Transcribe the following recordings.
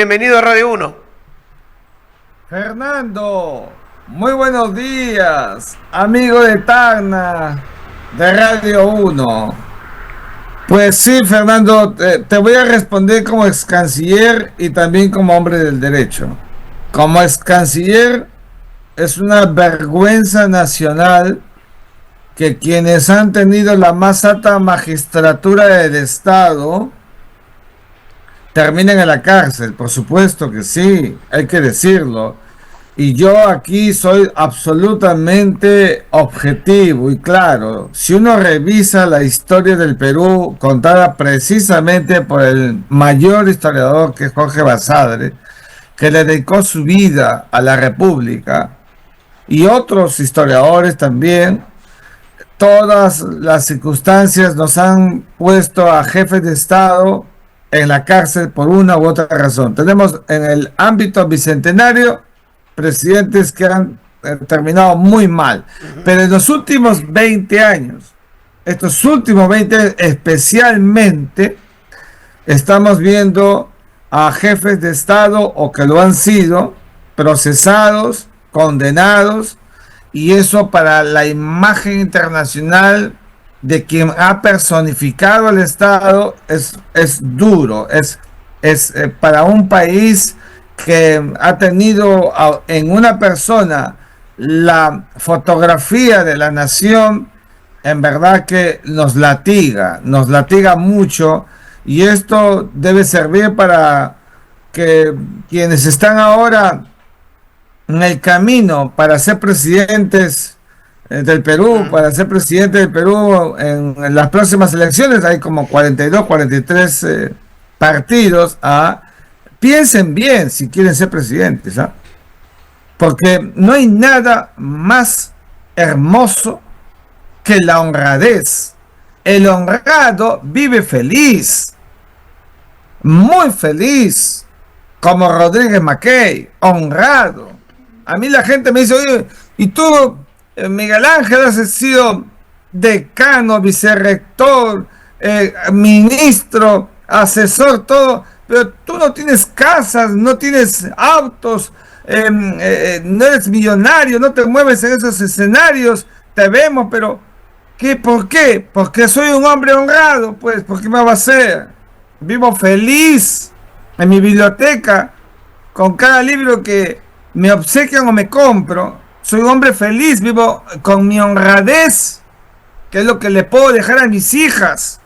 Bienvenido a Radio Uno. Fernando, muy buenos días, amigo de Tacna, de Radio Uno. Pues sí, Fernando, te voy a responder como ex canciller y también como hombre del derecho. Como ex canciller, es una vergüenza nacional que quienes han tenido la más alta magistratura del Estado terminen en la cárcel. Por supuesto que sí, hay que decirlo. Y yo aquí soy absolutamente objetivo y claro. Si uno revisa la historia del Perú contada precisamente por el mayor historiador, que es Jorge Basadre, que le dedicó su vida a la República, y otros historiadores también, todas las circunstancias nos han puesto a jefes de Estado en la cárcel por una u otra razón. Tenemos en el ámbito bicentenario presidentes que han terminado muy mal, pero en los últimos 20 años, estos últimos 20 años especialmente, estamos viendo a jefes de Estado o que lo han sido procesados, condenados, y eso para la imagen internacional de quien ha personificado al Estado es duro, es para un país que ha tenido en una persona la fotografía de la nación, en verdad que nos latiga mucho, y esto debe servir para que quienes están ahora en el camino para ser presidentes del Perú, para ser presidente del Perú en las próximas elecciones, hay como 42, 43 partidos, piensen bien si quieren ser presidentes, porque no hay nada más hermoso que la honradez. El honrado vive feliz, muy feliz, como Rodríguez Mackey, honrado. A mí la gente me dice, oye, ¿y tú, Miguel Ángel, has sido decano, vicerrector, ministro, asesor, todo, pero tú no tienes casas, no tienes autos, no eres millonario, no te mueves en esos escenarios, te vemos, pero ¿qué? ¿Por qué? Porque soy un hombre honrado, pues, ¿por qué me va a hacer? Vivo feliz en mi biblioteca, con cada libro que me obsequian o me compro. Soy un hombre feliz, vivo con mi honradez, que es lo que le puedo dejar a mis hijas.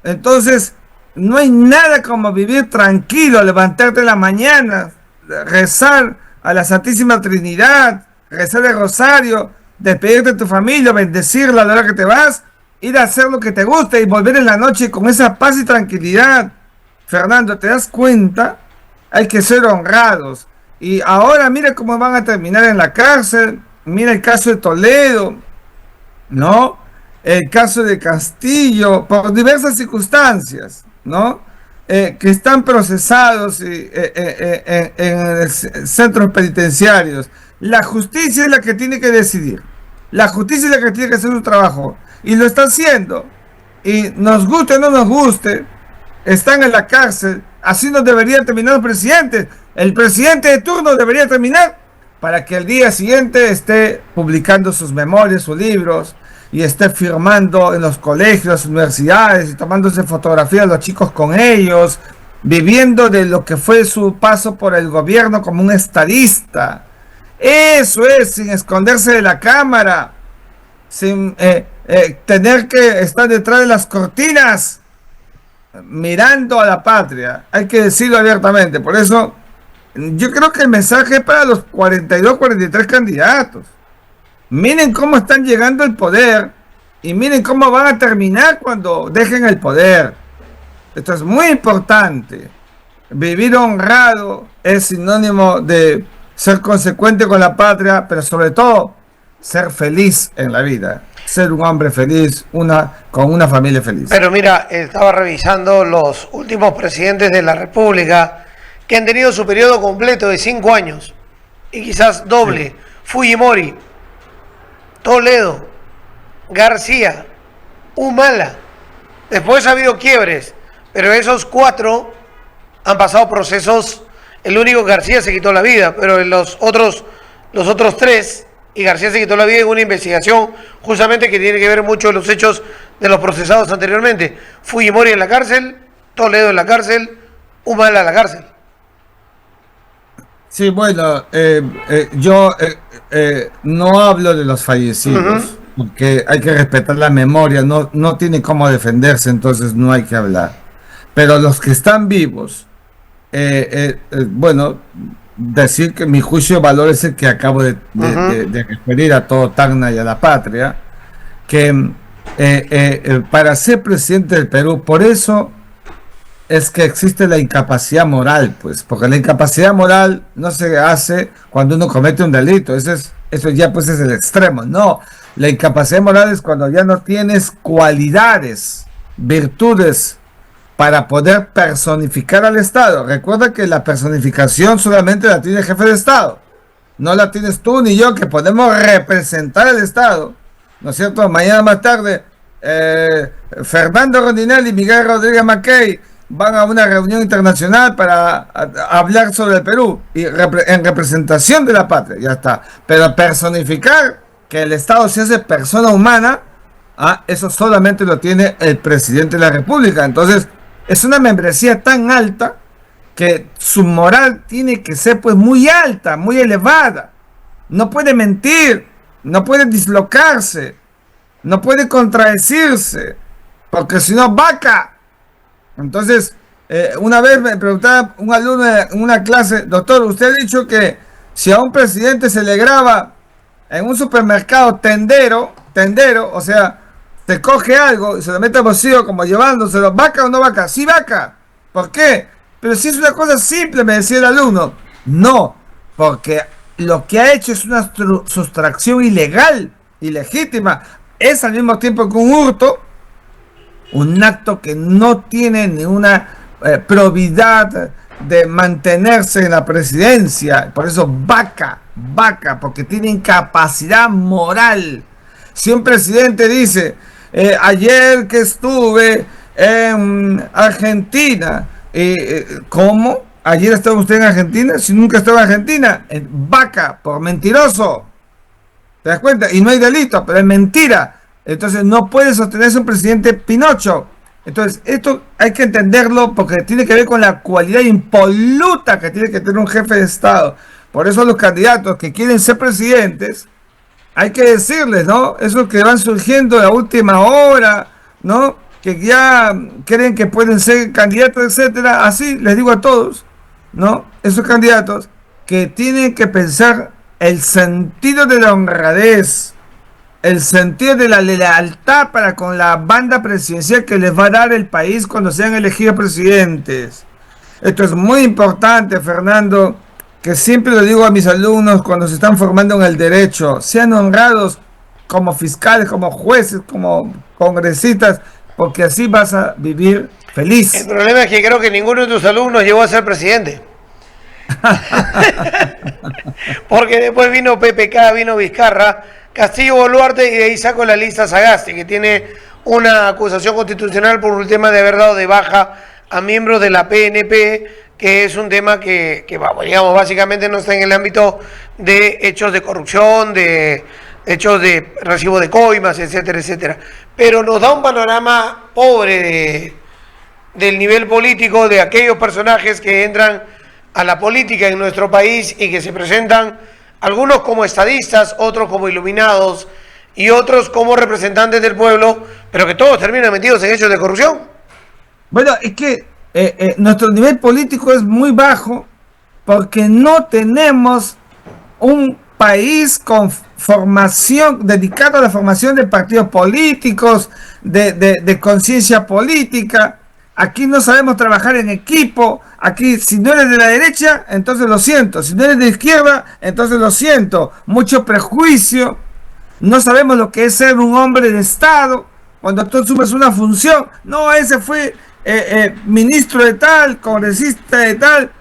Entonces, no hay nada como vivir tranquilo, levantarte en la mañana, rezar a la Santísima Trinidad, rezar el rosario, despedirte de tu familia, bendecirla a la hora que te vas, ir a hacer lo que te gusta y volver en la noche con esa paz y tranquilidad. Fernando, ¿te das cuenta? Hay que ser honrados. Y ahora mira cómo van a terminar en la cárcel. Mira el caso de Toledo, ¿no? El caso de Castillo, por diversas circunstancias, ¿no? Que están procesados en centros penitenciarios. La justicia es la que tiene que decidir. La justicia es la que tiene que hacer su trabajo. Y lo está haciendo. Y nos guste o no nos guste, están en la cárcel. Así no deberían terminar los presidentes. El presidente de turno debería terminar para que el día siguiente esté publicando sus memorias, sus libros, y esté firmando en los colegios, universidades, y tomándose fotografías de los chicos con ellos, viviendo de lo que fue su paso por el gobierno como un estadista. Eso es, sin esconderse de la cámara, sin tener que estar detrás de las cortinas, mirando a la patria. Hay que decirlo abiertamente. Por eso yo creo que el mensaje es para los 42, 43 candidatos. Miren cómo están llegando al poder y miren cómo van a terminar cuando dejen el poder. Esto es muy importante. Vivir honrado es sinónimo de ser consecuente con la patria, pero sobre todo ser feliz en la vida. Ser un hombre feliz, con una familia feliz. Pero mira, estaba revisando los últimos presidentes de la República que han tenido su periodo completo de 5 años y quizás doble. Sí. Fujimori, Toledo, García, Humala. Después ha habido quiebres, pero esos 4 han pasado procesos. El único García se quitó la vida, pero en los otros tres, y García se quitó la vida en una investigación justamente que tiene que ver mucho con los hechos de los procesados anteriormente. Fujimori en la cárcel, Toledo en la cárcel, Humala en la cárcel. Sí, bueno, yo no hablo de los fallecidos, porque hay que respetar la memoria, no tiene cómo defenderse, entonces no hay que hablar. Pero los que están vivos, bueno, decir que mi juicio de valor es el que acabo de referir a todo Tacna y a la patria, que para ser presidente del Perú, por eso es que existe la incapacidad moral, pues, porque la incapacidad moral no se hace cuando uno comete un delito, eso ya pues es el extremo. No, la incapacidad moral es cuando ya no tienes cualidades, virtudes para poder personificar al Estado. Recuerda que la personificación solamente la tiene el jefe de Estado, no la tienes tú ni yo, que podemos representar al Estado, ¿no es cierto? Mañana más tarde Fernando Rondinelli y Miguel Rodríguez Mackey van a una reunión internacional para hablar sobre el Perú y en representación de la patria, ya está. Pero personificar que el Estado se hace persona humana, eso solamente lo tiene el presidente de la República. Entonces es una membresía tan alta que su moral tiene que ser pues muy alta, muy elevada. No puede mentir, no puede dislocarse, no puede contradecirse, porque si no, vaca. Entonces, una vez me preguntaba un alumno en una clase: doctor, usted ha dicho que si a un presidente se le graba en un supermercado tendero, o sea, te coge algo y se lo mete al bolsillo como llevándoselo, ¿vaca o no vaca? Sí, vaca. ¿Por qué? Pero si es una cosa simple, me decía el alumno. No, porque lo que ha hecho es una sustracción ilegal, ilegítima. Es al mismo tiempo que un hurto, un acto que no tiene ninguna probidad de mantenerse en la presidencia. Por eso vaca, porque tiene incapacidad moral. Si un presidente dice, ayer que estuve en Argentina, ¿cómo? ¿Ayer estaba usted en Argentina? Si nunca estaba en Argentina, vaca, por mentiroso. ¿Te das cuenta? Y no hay delito, pero es mentira. Entonces no puede sostenerse un presidente Pinocho. Entonces esto hay que entenderlo, porque tiene que ver con la cualidad impoluta que tiene que tener un jefe de Estado. Por eso los candidatos que quieren ser presidentes, hay que decirles, ¿no? Esos que van surgiendo a última hora, ¿no? Que ya creen que pueden ser candidatos, etcétera. Así les digo a todos, ¿no? Esos candidatos que tienen que pensar el sentido de la honradez, el sentido de la lealtad para con la banda presidencial que les va a dar el país cuando sean elegidos presidentes. Esto es muy importante, Fernando, que siempre lo digo a mis alumnos cuando se están formando en el derecho: sean honrados como fiscales, como jueces, como congresistas, porque así vas a vivir feliz. El problema es que creo que ninguno de tus alumnos llegó a ser presidente. Porque después vino PPK, vino Vizcarra, Castillo, Boluarte, y de ahí saco la lista Sagasti, que tiene una acusación constitucional por un tema de haber dado de baja a miembros de la PNP, que es un tema que digamos, básicamente no está en el ámbito de hechos de corrupción, de hechos de recibo de coimas, etcétera, etcétera. Pero nos da un panorama pobre del nivel político de aquellos personajes que entran a la política en nuestro país y que se presentan, algunos como estadistas, otros como iluminados y otros como representantes del pueblo, pero que todos terminan metidos en hechos de corrupción. Bueno, es que nuestro nivel político es muy bajo porque no tenemos un país con formación, dedicado a la formación de partidos políticos, de conciencia política. Aquí no sabemos trabajar en equipo. Aquí, si no eres de la derecha, entonces lo siento. Si no eres de izquierda, entonces lo siento. Mucho prejuicio. No sabemos lo que es ser un hombre de Estado. Cuando tú asumes una función, no, ese fue ministro de tal, congresista de tal.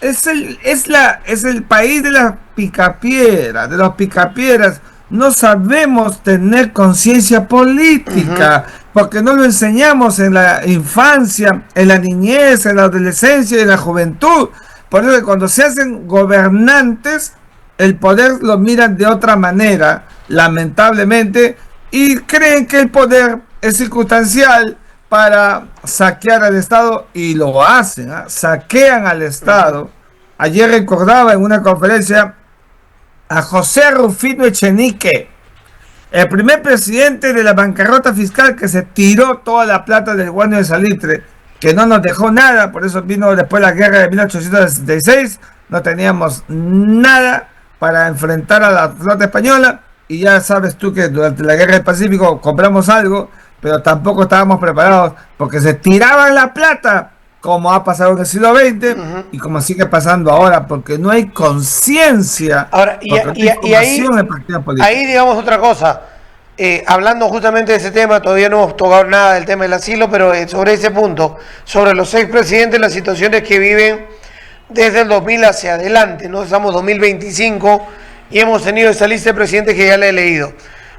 Es el país de las picapiedras, no sabemos tener conciencia política, porque no lo enseñamos en la infancia, en la niñez, en la adolescencia y en la juventud. Por eso que cuando se hacen gobernantes, el poder lo miran de otra manera, lamentablemente, y creen que el poder es circunstancial para saquear al Estado, y lo hacen, ¿ah? Saquean al Estado. Ayer recordaba en una conferencia a José Rufino Echenique, el primer presidente de la bancarrota fiscal, que se tiró toda la plata del guano de salitre, que no nos dejó nada. Por eso vino después la guerra de 1866, no teníamos nada para enfrentar a la flota española, y ya sabes tú que durante la guerra del Pacífico compramos algo, pero tampoco estábamos preparados, porque se tiraban la plata, como ha pasado en el siglo XX y como sigue pasando ahora, porque no hay conciencia. Ahora, y ahí digamos otra cosa, hablando justamente de ese tema, todavía no hemos tocado nada del tema del asilo, pero sobre ese punto, sobre los expresidentes, las situaciones que viven desde el 2000 hacia adelante, no estamos 2025 y hemos tenido esa lista de presidentes que ya le he leído,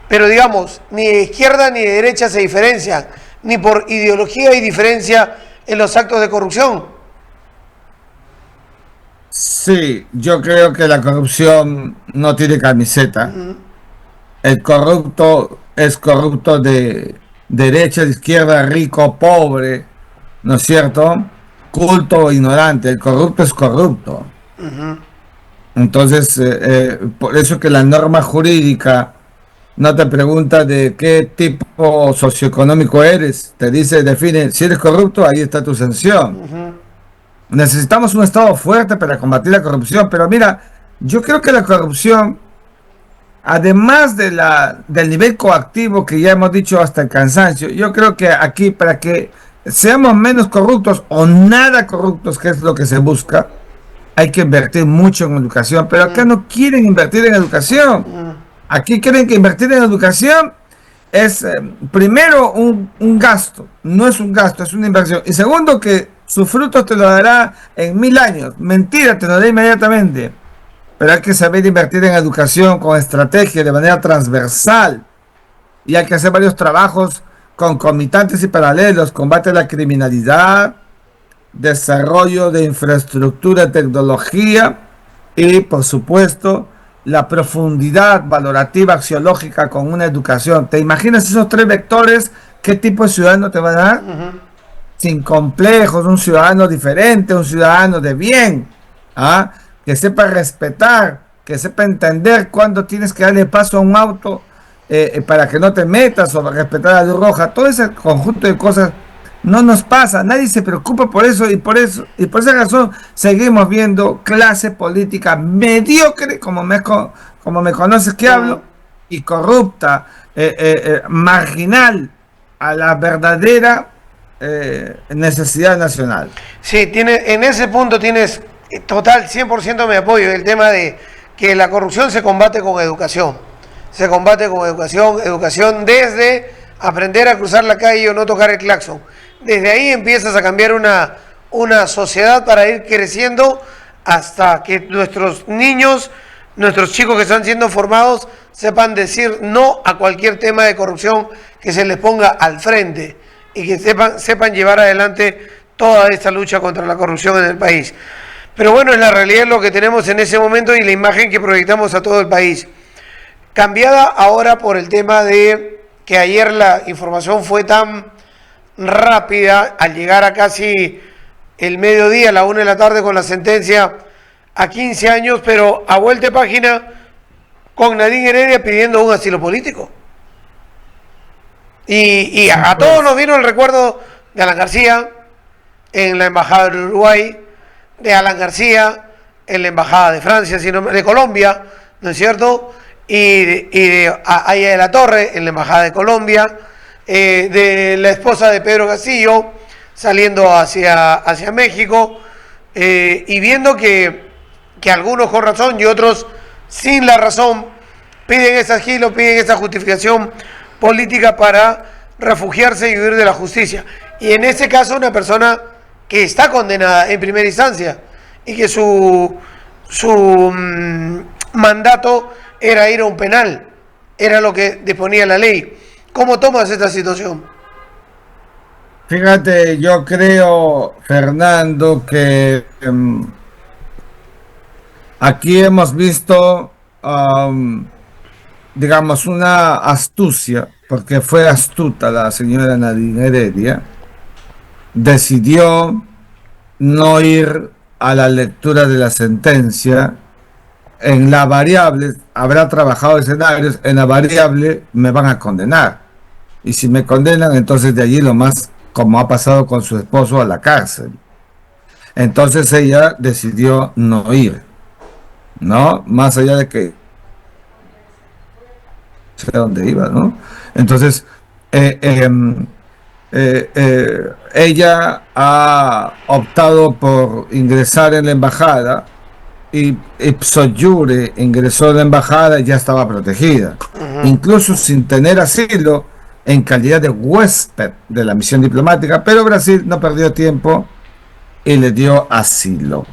pero digamos, ni de izquierda ni de derecha se diferencian, ni por ideología hay diferencia en los actos de corrupción. Sí, yo creo que la corrupción no tiene camiseta. El corrupto es corrupto de derecha, de izquierda, rico, pobre, ¿no es cierto? Culto o ignorante. El corrupto es corrupto. Entonces, por eso que la norma jurídica no te pregunta de qué tipo socioeconómico eres, te dice, define, si eres corrupto, ahí está tu sanción. Necesitamos un Estado fuerte para combatir la corrupción, pero mira, yo creo que la corrupción, además del nivel coactivo que ya hemos dicho hasta el cansancio, yo creo que aquí, para que seamos menos corruptos o nada corruptos, que es lo que se busca, hay que invertir mucho en educación, pero acá no quieren invertir en educación. Aquí creen que invertir en educación es, primero, un gasto. No es un gasto, es una inversión. Y segundo, que sus frutos te lo dará en 1000 años. Mentira, te lo dará inmediatamente. Pero hay que saber invertir en educación con estrategia, de manera transversal. Y hay que hacer varios trabajos concomitantes y paralelos. Combate a la criminalidad, desarrollo de infraestructura, tecnología y, por supuesto, la profundidad valorativa, axiológica con una educación. ¿Te imaginas esos 3 vectores? ¿Qué tipo de ciudadano te va a dar? Sin complejos, un ciudadano diferente, un ciudadano de bien, ¿ah? Que sepa respetar, que sepa entender cuándo tienes que darle paso a un auto para que no te metas, o respetar la luz roja. Todo ese conjunto de cosas no nos pasa, nadie se preocupa por eso, y por esa razón seguimos viendo clase política mediocre, como me conoces que hablo, y corrupta, marginal a la verdadera necesidad nacional. Sí, en ese punto tienes total 100% mi apoyo, el tema de que la corrupción se combate con educación. Se combate con educación desde aprender a cruzar la calle o no tocar el claxon. Desde ahí empiezas a cambiar una sociedad para ir creciendo hasta que nuestros niños, nuestros chicos que están siendo formados, sepan decir no a cualquier tema de corrupción que se les ponga al frente y que sepan llevar adelante toda esta lucha contra la corrupción en el país. Pero bueno, es la realidad lo que tenemos en ese momento y la imagen que proyectamos a todo el país. Cambiada ahora por el tema de que ayer la información fue tan rápida, al llegar a casi el mediodía, a la 1 de la tarde, con la sentencia a 15 años, pero a vuelta de página con Nadine Heredia pidiendo un asilo político. Y a todos nos vino el recuerdo de Alan García en la Embajada de Uruguay, de Alan García en la Embajada de Francia, de Colombia, ¿no es cierto? Y de Aya de la Torre en la Embajada de Colombia, de la esposa de Pedro Castillo saliendo hacia México, y viendo que algunos con razón y otros sin la razón piden ese asilo, piden esa justificación política para refugiarse y huir de la justicia. Y en ese caso una persona que está condenada en primera instancia y que su mandato era ir a un penal, era lo que disponía la ley. ¿Cómo tomas esta situación? Fíjate, yo creo, Fernando, que aquí hemos visto, digamos, una astucia, porque fue astuta la señora Nadine Heredia, decidió no ir a la lectura de la sentencia. En la variable, habrá trabajado escenarios, en la variable me van a condenar. Y si me condenan, entonces de allí lo más, como ha pasado con su esposo, a la cárcel. Entonces ella decidió no ir, ¿no? Más allá de que no sé dónde iba, ¿no? Entonces, ella ha optado por ingresar en la embajada y ipso iure ingresó a la embajada y ya estaba protegida, incluso sin tener asilo, en calidad de huésped de la misión diplomática, pero Brasil no perdió tiempo y le dio asilo.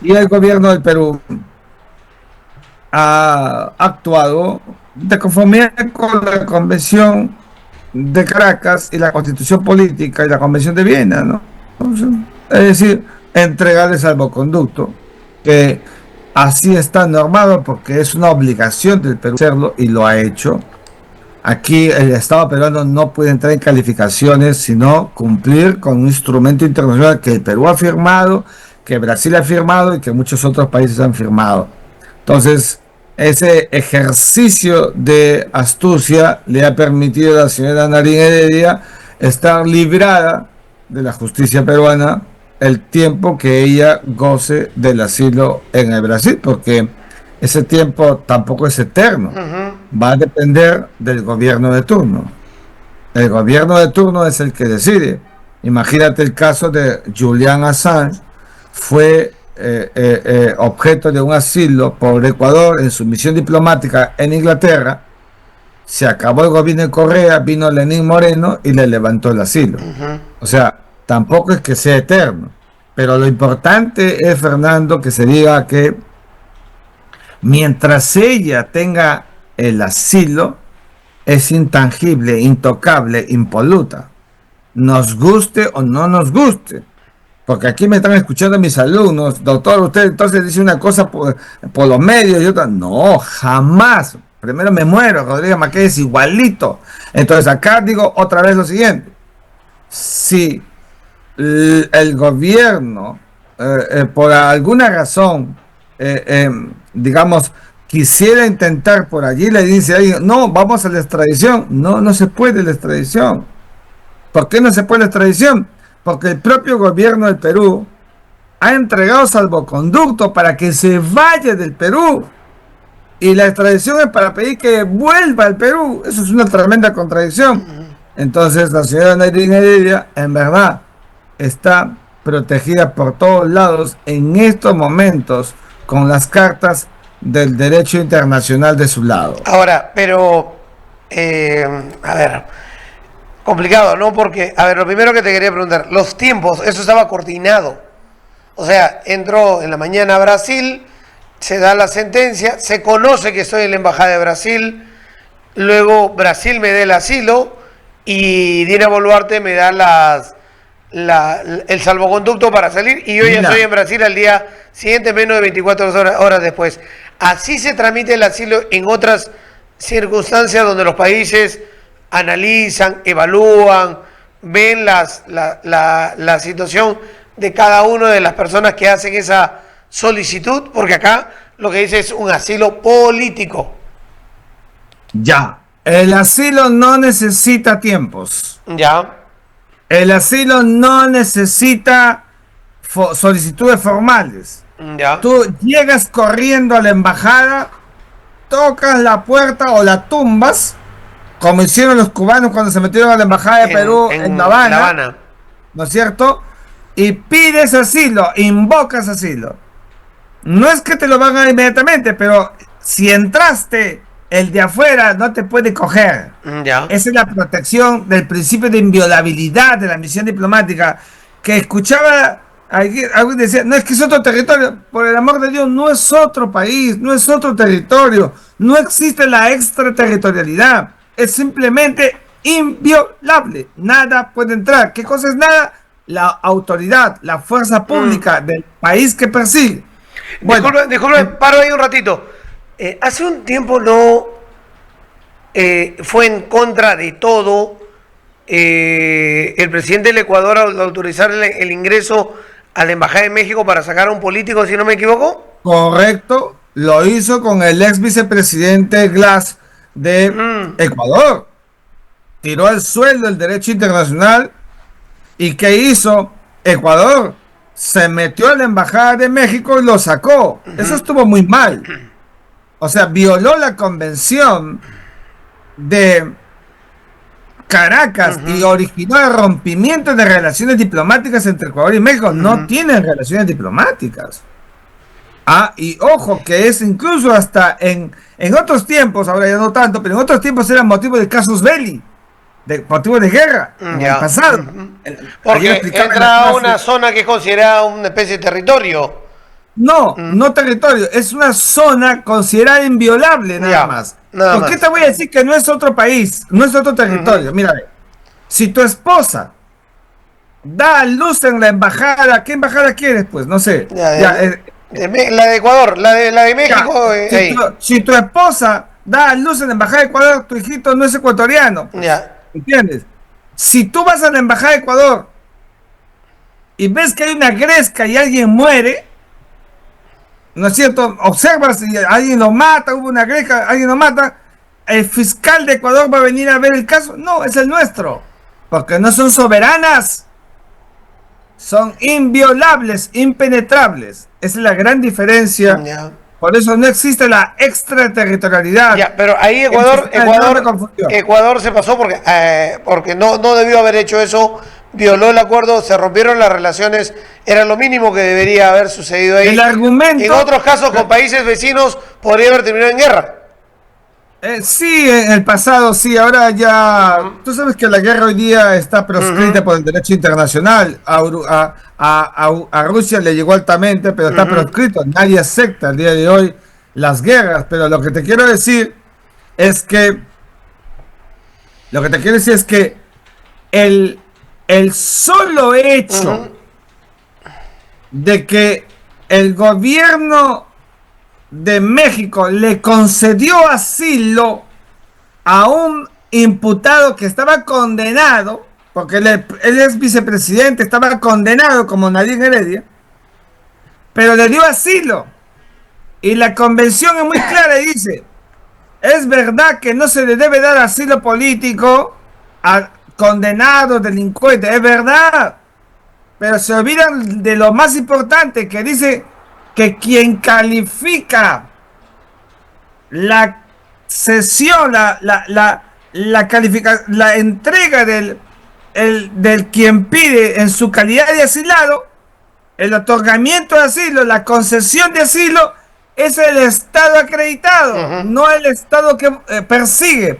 Y el gobierno del Perú ha actuado de conformidad con la Convención de Caracas y la Constitución Política y la Convención de Viena, ¿no? Es decir, entregarle salvoconducto, que así está normado porque es una obligación del Perú hacerlo y lo ha hecho. Aquí el Estado peruano no puede entrar en calificaciones, sino cumplir con un instrumento internacional que el Perú ha firmado, que Brasil ha firmado y que muchos otros países han firmado. Entonces, ese ejercicio de astucia le ha permitido a la señora Nadine Heredia estar librada de la justicia peruana el tiempo que ella goce del asilo en el Brasil, porque ese tiempo tampoco es eterno. Va a depender del gobierno de turno. El gobierno de turno es el que decide. Imagínate el caso de Julian Assange, fue objeto de un asilo por Ecuador en su misión diplomática en Inglaterra. Se acabó el gobierno de Correa, vino Lenín Moreno y le levantó el asilo. O sea, tampoco es que sea eterno, pero lo importante es, Fernando, que se diga que mientras ella tenga el asilo, es intangible, intocable, impoluta, nos guste o no nos guste. Porque aquí me están escuchando mis alumnos, doctor, usted entonces dice una cosa por los medios y otra. No, jamás. Primero me muero, Rodríguez Maqueda es igualito. Entonces acá digo otra vez lo siguiente. Si el gobierno, por alguna razón, digamos, quisiera intentar por allí, le dice a alguien, no, vamos a la extradición. No, no se puede la extradición. ¿Por qué no se puede la extradición? Porque el propio gobierno del Perú ha entregado salvoconducto para que se vaya del Perú. Y la extradición es para pedir que vuelva al Perú. Eso es una tremenda contradicción. Entonces la señora Nadine Heredia, en verdad, está protegida por todos lados en estos momentos con las cartas del derecho internacional de su lado. Ahora, pero, a ver, complicado, ¿no? Porque, a ver, lo primero que te quería preguntar, los tiempos, eso estaba coordinado. O sea, entró en la mañana a Brasil, se da la sentencia, se conoce que estoy en la embajada de Brasil, luego Brasil me da el asilo y Dina Boluarte me da el salvoconducto para salir y yo ya estoy en Brasil al día siguiente, menos de 24 horas después. Así se tramita el asilo en otras circunstancias donde los países analizan, evalúan, ven la situación de cada una de las personas que hacen esa solicitud, porque acá lo que dice es un asilo político. Ya, el asilo no necesita tiempos. Ya. El asilo no necesita solicitudes formales. Ya. Tú llegas corriendo a la embajada, tocas la puerta o la tumbas, como hicieron los cubanos cuando se metieron a la embajada de Perú en La Habana, ¿no es cierto? Y pides asilo, invocas asilo. No es que te lo van a dar inmediatamente, pero si entraste, el de afuera no te puede coger. Ya. Esa es la protección del principio de inviolabilidad de la misión diplomática, que escuchaba Alguien decía, no es que es otro territorio. Por el amor de Dios, no es otro país, no es otro territorio. No existe la extraterritorialidad. Es simplemente inviolable. Nada puede entrar. ¿Qué cosa es nada? La autoridad, la fuerza pública del país que persigue. Bueno, Disculpe, paro ahí un ratito. Hace un tiempo no fue en contra de todo el presidente del Ecuador al autorizar el ingreso a la Embajada de México para sacar a un político, si no me equivoco. correcto, lo hizo con el ex vicepresidente Glass de Ecuador. Tiró al suelo el derecho internacional. ¿Y qué hizo Ecuador? Se metió a la Embajada de México y lo sacó. Eso estuvo muy mal. O sea, violó la convención de Caracas y originó el rompimiento de relaciones diplomáticas entre Ecuador y México. No tienen relaciones diplomáticas. Ah, y ojo, que es incluso hasta en otros tiempos, ahora ya no tanto, pero en otros tiempos era motivo de casus belli, de motivo de guerra, en el pasado. Porque entra a una zona que es considerada una especie de territorio. No, no territorio, es una zona considerada inviolable nada más. ¿Por qué te voy a decir que no es otro país, no es otro territorio? Mira, si tu esposa da a luz en la embajada, ¿qué embajada quieres? Pues no sé. La de Ecuador, la de México. Si tu esposa da a luz en la embajada de Ecuador, tu hijito no es ecuatoriano. Pues, ¿entiendes? Si tú vas a la embajada de Ecuador y ves que hay una gresca y alguien muere, ¿no es cierto? Observas si alguien lo mata, hubo una gresca, alguien lo mata, ¿el fiscal de Ecuador va a venir a ver el caso? No, es el nuestro, porque no son soberanas, son inviolables, impenetrables. Esa es la gran diferencia. Por eso no existe la extraterritorialidad. Pero ahí Ecuador se pasó porque no debió haber hecho eso, violó el acuerdo, se rompieron las relaciones, era lo mínimo que debería haber sucedido ahí. El argumento, en otros casos con países vecinos podría haber terminado en guerra. Sí, en el pasado sí, ahora ya... Tú sabes que la guerra hoy día está proscrita por el derecho internacional. A Rusia le llegó altamente, pero está proscrito. Nadie acepta el día de hoy las guerras. Pero lo que te quiero decir es que... el solo hecho de que el gobierno de México le concedió asilo a un imputado que estaba condenado, porque él es vicepresidente, estaba condenado como Nadine Heredia, pero le dio asilo. Y la convención es muy clara y dice, es verdad que no se le debe dar asilo político a condenados, delincuentes, es verdad, pero se olvidan de lo más importante, que dice que quien califica la cesión, la entrega del quien pide en su calidad de asilado, el otorgamiento de asilo, la concesión de asilo, es el Estado acreditado, no el Estado que persigue.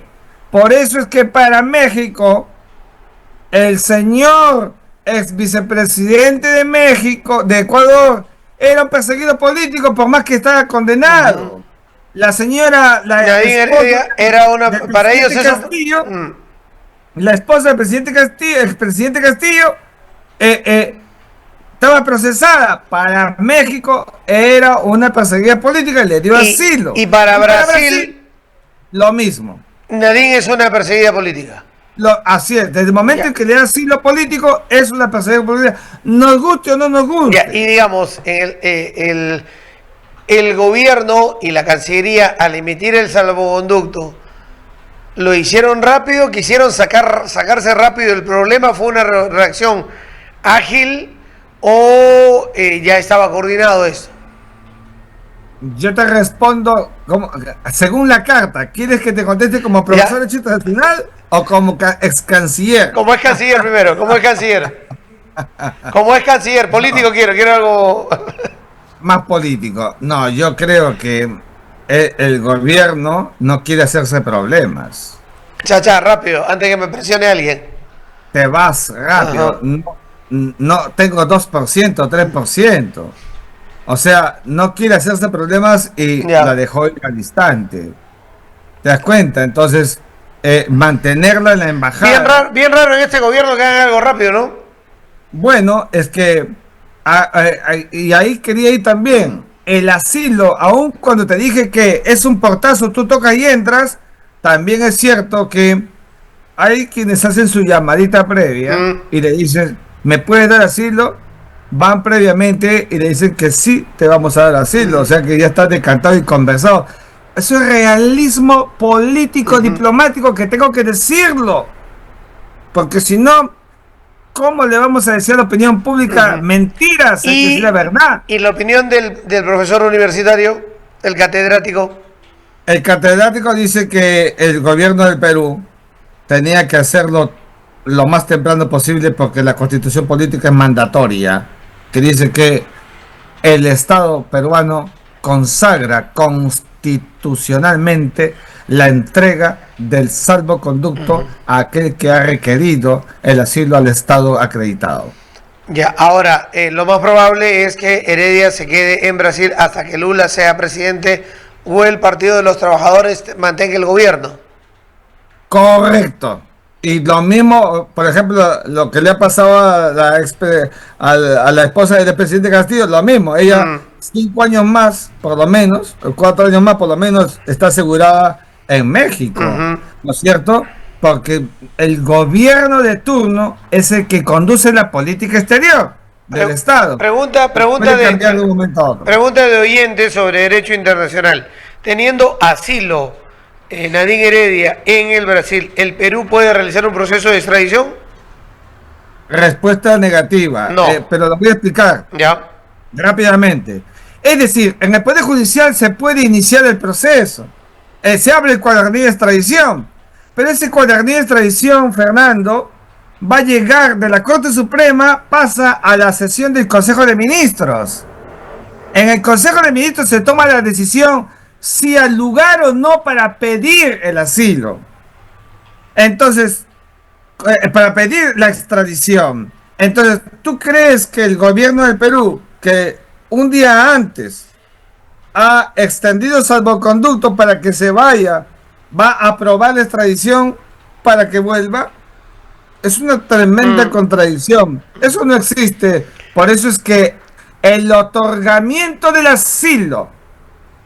Por eso es que para México, el señor ex vicepresidente de México, de Ecuador, era un perseguido político por más que estaba condenado. La señora, era una, para ellos eso, Castillo, la esposa del presidente Castillo, expresidente Castillo, estaba procesada. Para México era una perseguida política y le dio asilo. Y para Brasil lo mismo. Nadine es una perseguida política. Así es, desde el momento en que le da asilo político, es una persecución política, nos guste o no nos guste. Y digamos, el gobierno y la Cancillería, al emitir el salvoconducto, lo hicieron rápido, quisieron sacarse rápido el problema, fue una reacción ágil o ya estaba coordinado eso. Yo te respondo según la carta. ¿Quieres que te conteste como profesor de Chiste al final o como ex canciller? Como es canciller primero, como es canciller. Como es canciller, político quiero algo más político. No, yo creo que el gobierno no quiere hacerse problemas. Rápido, antes que me presione alguien. Te vas rápido. no tengo 2%, 3%. O sea, no quiere hacerse problemas y Ya. la dejó ir al instante. ¿Te das cuenta? Entonces, mantenerla en la embajada. Bien raro en este gobierno que hagan algo rápido, ¿no? Bueno, es que, y ahí quería ir también. El asilo, aun cuando te dije que es un portazo, tú tocas y entras, también es cierto que hay quienes hacen su llamadita previa Mm, y le dicen, ¿me puedes dar asilo? Van previamente y le dicen que sí, te vamos a dar asilo. O sea que ya está decantado y conversado. Eso es realismo político, diplomático, que tengo que decirlo. Porque si no, ¿cómo le vamos a decir a la opinión pública mentiras? Hay que decir la Y, verdad. y la opinión del profesor universitario, el catedrático. El catedrático dice que el gobierno del Perú tenía que hacerlo lo más temprano posible porque la constitución política es mandatoria, que dice que el Estado peruano consagra constitucionalmente la entrega del salvoconducto a aquel que ha requerido el asilo al Estado acreditado. Ya, ahora, lo más probable es que Heredia se quede en Brasil hasta que Lula sea presidente o el Partido de los Trabajadores mantenga el gobierno. Correcto. Y lo mismo, por ejemplo, lo que le ha pasado a a la esposa del presidente Castillo, lo mismo. Ella, Mm, 5 años más, por lo menos, o 4 años más, por lo menos, está asegurada en México. ujú. ¿No es cierto? Porque el gobierno de turno es el que conduce la política exterior del Estado. Pregunta Puede cambiar de un momento a otro. pregunta de oyente sobre derecho internacional. Teniendo asilo Nadine Heredia en el Brasil, ¿el Perú puede realizar un proceso de extradición? Respuesta negativa. No. Pero lo voy a explicar Ya. rápidamente. Es decir, en el Poder Judicial se puede iniciar el proceso. Se abre el cuadernillo de extradición. Pero ese cuadernillo de extradición, Fernando, va a llegar de la Corte Suprema, pasa a la sesión del Consejo de Ministros. En el Consejo de Ministros se toma la decisión si al lugar o no para pedir el asilo. Entonces, para pedir la extradición. Entonces, ¿tú crees que el gobierno del Perú, que un día antes ha extendido salvoconducto para que se vaya, va a aprobar la extradición para que vuelva? Es una tremenda contradicción. Eso no existe. Por eso es que el otorgamiento del asilo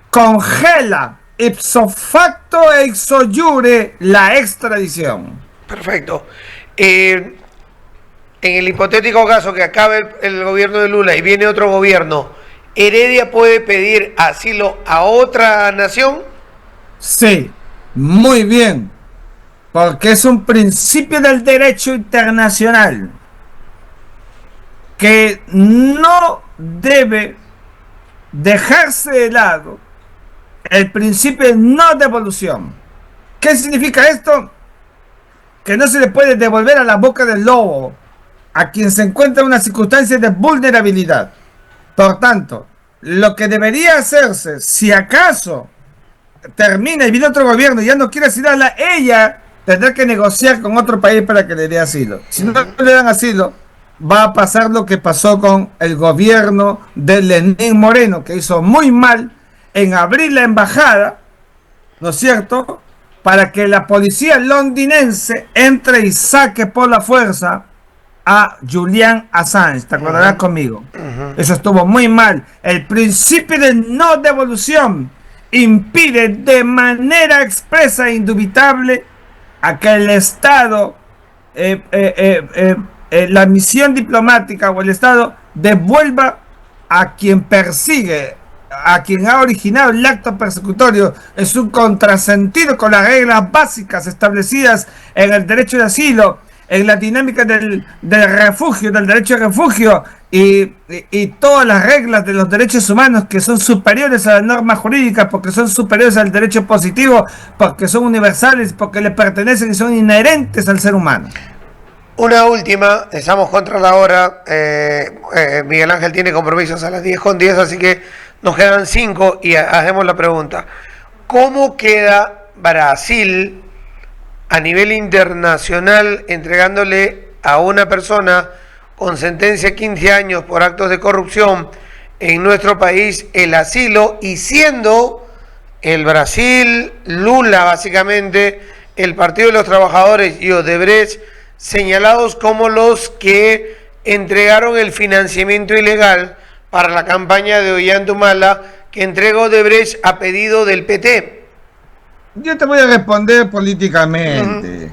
congela ipso facto e ipso iure la extradición. Perfecto. En el hipotético caso que acabe el gobierno de Lula y viene otro gobierno, ¿Heredia puede pedir asilo a otra nación? Sí, muy bien, porque es un principio del derecho internacional que no debe dejarse de lado el principio de no devolución. ¿Qué significa esto? Que no se le puede devolver a la boca del lobo a quien se encuentra en una circunstancia de vulnerabilidad. Por tanto, lo que debería hacerse, si acaso termina y viene otro gobierno y ya no quiere asilarla, ella tendrá que negociar con otro país para que le dé asilo. Si no le dan asilo, va a pasar lo que pasó con el gobierno de Lenín Moreno, que hizo muy mal en abrir la embajada, ¿no es cierto?, para que la policía londinense entre y saque por la fuerza a Julian Assange. ¿Te acordarás conmigo? Eso estuvo muy mal. El principio de no devolución impide de manera expresa e indubitable a que el Estado, la misión diplomática o el Estado devuelva a quien persigue, a quien ha originado el acto persecutorio. Es un contrasentido con las reglas básicas establecidas en el derecho de asilo, en la dinámica del refugio, del derecho de refugio y todas las reglas de los derechos humanos, que son superiores a las normas jurídicas, porque son superiores al derecho positivo, porque son universales, porque le pertenecen y son inherentes al ser humano. Una última, estamos contra la hora. Miguel Ángel tiene compromisos a las 10:10, así que nos quedan 5 y hacemos la pregunta. ¿Cómo queda Brasil a nivel internacional entregándole a una persona con sentencia de 15 años por actos de corrupción en nuestro país el asilo, y siendo el Brasil, Lula básicamente, el Partido de los Trabajadores y Odebrecht señalados como los que entregaron el financiamiento ilegal para la campaña de Ollanta que entregó Odebrecht a pedido del PT. Yo te voy a responder políticamente.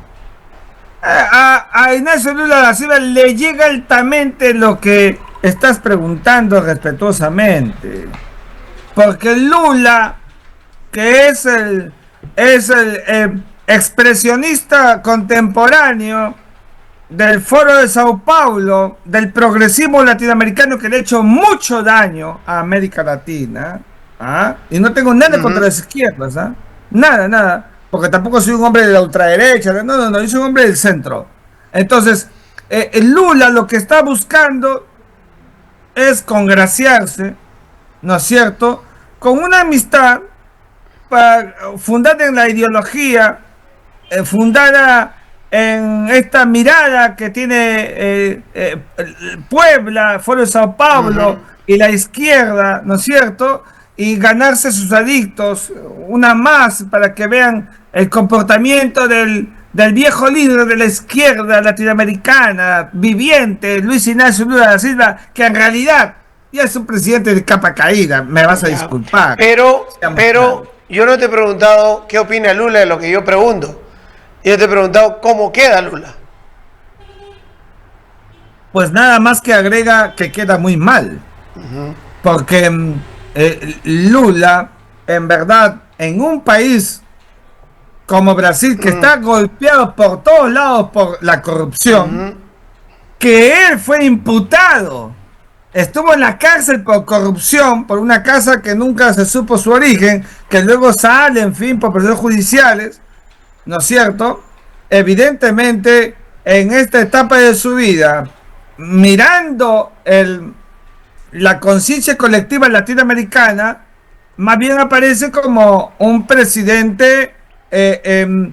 A Ignacio Lula da Silva le llega altamente lo que estás preguntando respetuosamente. Porque Lula, que es el expresionista contemporáneo del Foro de Sao Paulo, del progresismo latinoamericano, que le ha hecho mucho daño a América Latina, y no tengo nada contra las izquierdas, nada, porque tampoco soy un hombre de la ultraderecha, no, yo soy un hombre del centro. Entonces, Lula lo que está buscando es congraciarse, ¿no es cierto?, con una amistad fundada en la ideología, fundada en esta mirada que tiene Puebla, Foro de Sao Paulo y la izquierda, ¿no es cierto?, y ganarse sus adictos, una más, para que vean el comportamiento del viejo líder de la izquierda latinoamericana, viviente, Luis Ignacio Lula da Silva, que en realidad ya es un presidente de capa caída, me vas a disculpar. Pero yo no te he preguntado qué opina Lula de lo que yo pregunto. Yo te he preguntado cómo queda Lula. Pues nada más que agrega que queda muy mal. Porque Lula, en verdad, en un país como Brasil, que está golpeado por todos lados por la corrupción, que él fue imputado, estuvo en la cárcel por corrupción, por una casa que nunca se supo su origen, que luego sale, en fin, por procesos judiciales, ¿no es cierto? Evidentemente, en esta etapa de su vida, mirando la conciencia colectiva latinoamericana, más bien aparece como un presidente que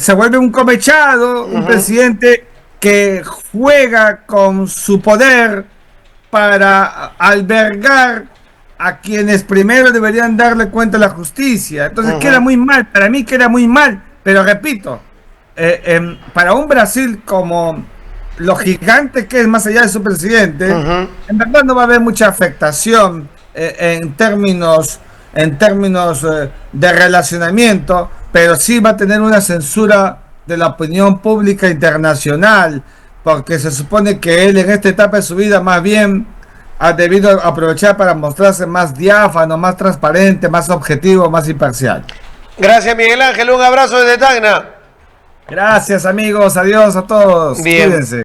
se vuelve un comechado, un presidente que juega con su poder para albergar a quienes primero deberían darle cuenta a la justicia. Entonces queda muy mal, para mí queda muy mal, pero repito, para un Brasil como lo gigante que es, más allá de su presidente, en verdad no va a haber mucha afectación en términos de relacionamiento, pero sí va a tener una censura de la opinión pública internacional, porque se supone que él en esta etapa de su vida más bien ha debido aprovechar para mostrarse más diáfano, más transparente, más objetivo, más imparcial. Gracias, Miguel Ángel, un abrazo desde Tacna. Gracias, amigos, adiós a todos. Bien. Cuídense.